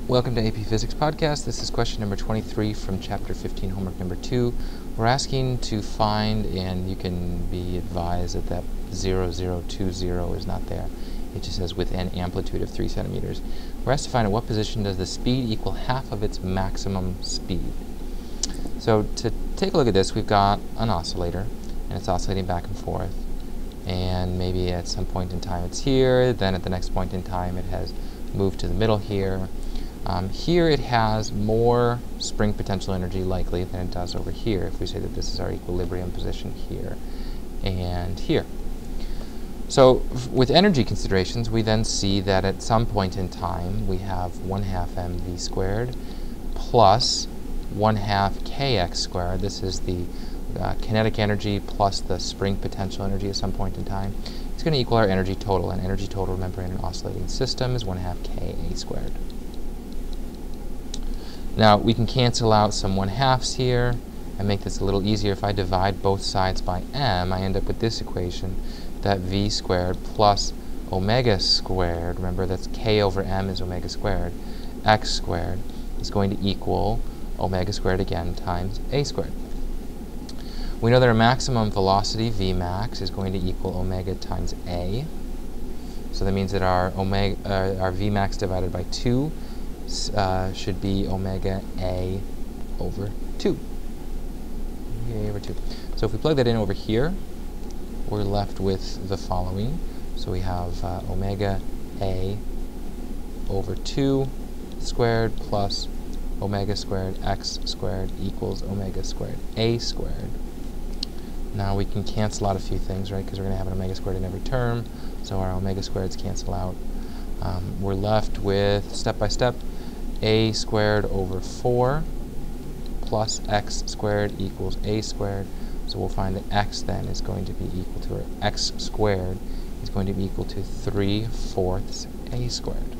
Welcome to AP Physics Podcast. This is question number 23 from Chapter 15, homework number 2. We're asking to find, and you can be advised that 0020 is not there. It just says with an amplitude of 3 centimeters. We're asked to find at what position does the speed equal half of its maximum speed. So to take a look at this, we've got an oscillator, and it's oscillating back and forth. And maybe at some point in time it's here, then at the next point in time it has moved to the middle here. Here it has more spring potential energy likely than it does over here, if we say that this is our equilibrium position here and here. So with energy considerations, we then see that at some point in time we have 1/2 mv squared plus 1/2 kx squared. This is the kinetic energy plus the spring potential energy at some point in time. It's going to equal our energy total, and energy total, remember, in an oscillating system is 1/2 ka squared. Now we can cancel out some 1/2s here and make this a little easier. If I divide both sides by m, I end up with this equation, that v squared plus omega squared, remember that's k over m is omega squared, x squared is going to equal omega squared again times a squared. We know that our maximum velocity, Vmax, is going to equal omega times a. So that means that our Vmax divided by 2 should be omega a over 2. A over 2. So if we plug that in over here, we're left with the following. So we have omega a over 2 squared plus omega squared x squared equals omega squared a squared. Now we can cancel out a few things, right, because we're going to have an omega squared in every term, so our omega squareds cancel out. We're left with, step by step, a squared over 4 plus x squared equals a squared. So we'll find that x then is going to be equal to, or x squared is going to be equal to 3/4 a squared.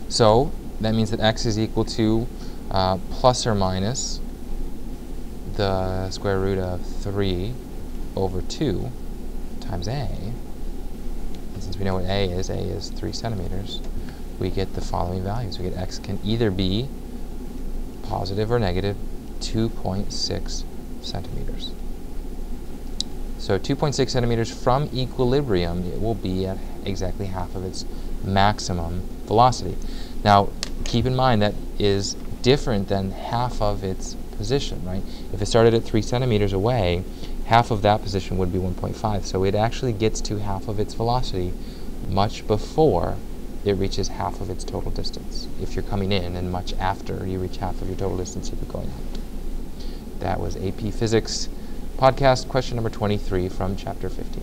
So that means that x is equal to plus or minus the square root of 3 over 2 times a. And since we know what a is 3 centimeters, we get the following values. We get x can either be positive or negative 2.6 centimeters. So 2.6 centimeters from equilibrium, it will be at exactly half of its maximum velocity. Now, keep in mind that is different than half of its position, right? If it started at 3 centimeters away, half of that position would be 1.5. So it actually gets to half of its velocity much before it reaches half of its total distance. If you're coming in, and much after you reach half of your total distance if you're going out. That was AP Physics Podcast, question number 23 from Chapter 15.